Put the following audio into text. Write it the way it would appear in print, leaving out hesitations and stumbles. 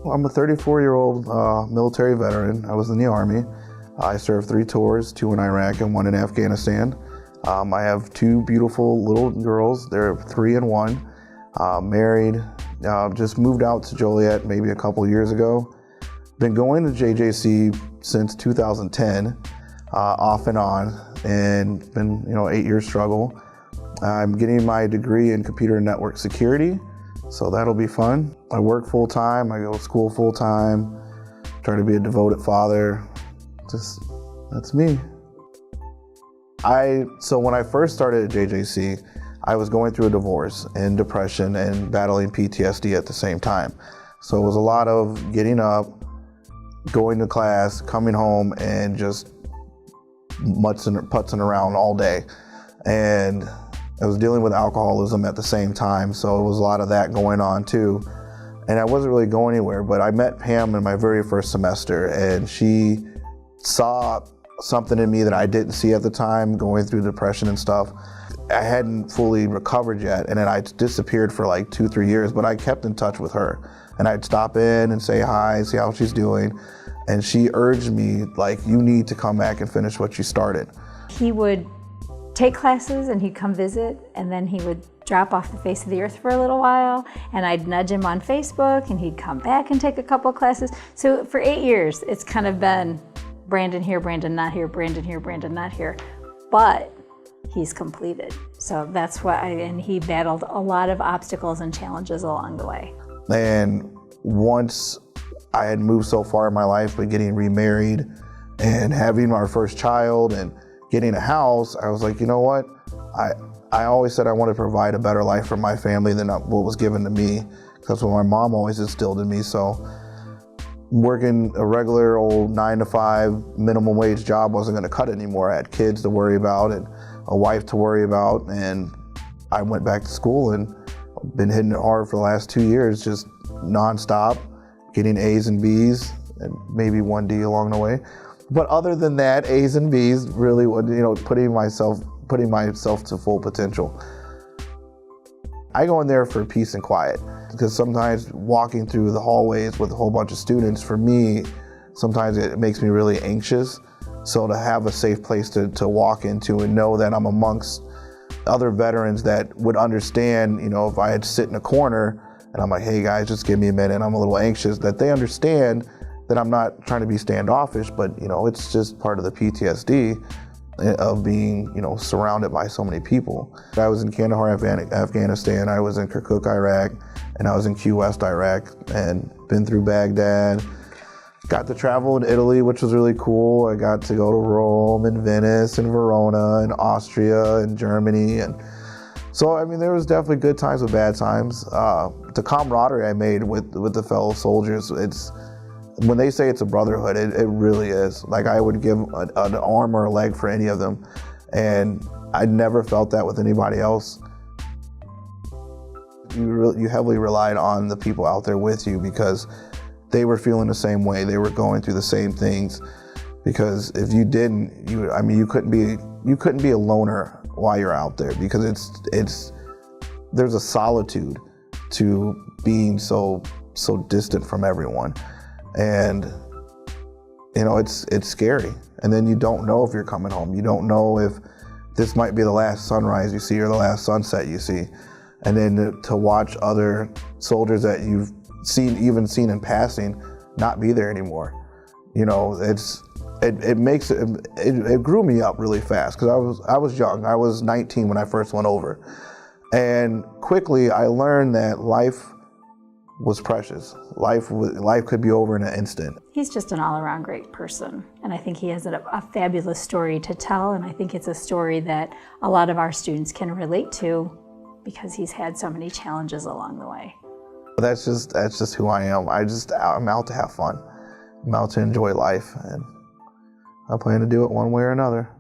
Well, I'm a 34-year-old military veteran. I was in the Army. I served 3 tours, 2 in Iraq and 1 in Afghanistan. I have 2 beautiful little girls. They're 3 and 1, married, just moved out to Joliet maybe a couple years ago. Been going to JJC since 2010, off and on, and been 8-year struggle. I'm getting my degree in computer and network security, so that'll be fun. I work full time, I go to school full time, try to be a devoted father. That's me. So when I first started at JJC, I was going through a divorce and depression and battling PTSD at the same time. So it was a lot of getting up, going to class, coming home, and just putzing around all day. And I was dealing with alcoholism at the same time, so it was a lot of that going on too. And I wasn't really going anywhere, but I met Pam in my very first semester, and she saw something in me that I didn't see at the time, going through depression and stuff. I hadn't fully recovered yet, and then I disappeared for like 2-3 years, but I kept in touch with her. And I'd stop in and say hi, see how she's doing. And she urged me, like, you need to come back and finish what you started. He would take classes and he'd come visit, and then he would drop off the face of the earth for a little while, and I'd nudge him on Facebook and he'd come back and take a couple classes. So for 8 years, it's kind of been Brandon here, Brandon not here, Brandon here, Brandon not here. But he's completed. So that's what and he battled a lot of obstacles and challenges along the way. And once I had moved so far in my life, but getting remarried and having our first child and getting a house, I was like, you know what? I always said I wanted to provide a better life for my family than what was given to me. That's what my mom always instilled in me. So working a regular old 9-to-5 minimum wage job wasn't going to cut it anymore. I had kids to worry about and a wife to worry about, and I went back to school and been hitting it hard for the last 2 years, just nonstop, getting A's and B's and maybe 1 D along the way. But other than that, A's and B's, really, putting myself to full potential. I go in there for peace and quiet, because sometimes walking through the hallways with a whole bunch of students, for me, sometimes it makes me really anxious. So to have a safe place to walk into and know that I'm amongst other veterans that would understand, if I had to sit in a corner and I'm like, hey guys, just give me a minute, I'm a little anxious, that they understand that I'm not trying to be standoffish, but it's just part of the PTSD of being, surrounded by so many people. I was in Kandahar, Afghanistan, I was in Kirkuk, Iraq, and I was in Key West, Iraq, and been through Baghdad. Got to travel in Italy, which was really cool. I got to go to Rome and Venice and Verona and Austria and Germany. And so, there was definitely good times with bad times. The camaraderie I made with the fellow soldiers, when they say it's a brotherhood, it really is. Like, I would give an arm or a leg for any of them. And I never felt that with anybody else. You heavily relied on the people out there with you, because they were feeling the same way. They were going through the same things. Because if you didn't, you couldn't be a loner while you're out there, because there's a solitude to being so distant from everyone. And it's scary. And then you don't know if you're coming home. You don't know if this might be the last sunrise you see or the last sunset you see. And then to watch other soldiers that you've even seen in passing not be there anymore. It grew me up really fast, because I was young. I was 19 when I first went over. And quickly I learned that life was precious. Life could be over in an instant. He's just an all-around great person, and I think he has a fabulous story to tell, and I think it's a story that a lot of our students can relate to, because he's had so many challenges along the way. That's just who I am. I'm out to have fun. I'm out to enjoy life, and I plan to do it one way or another.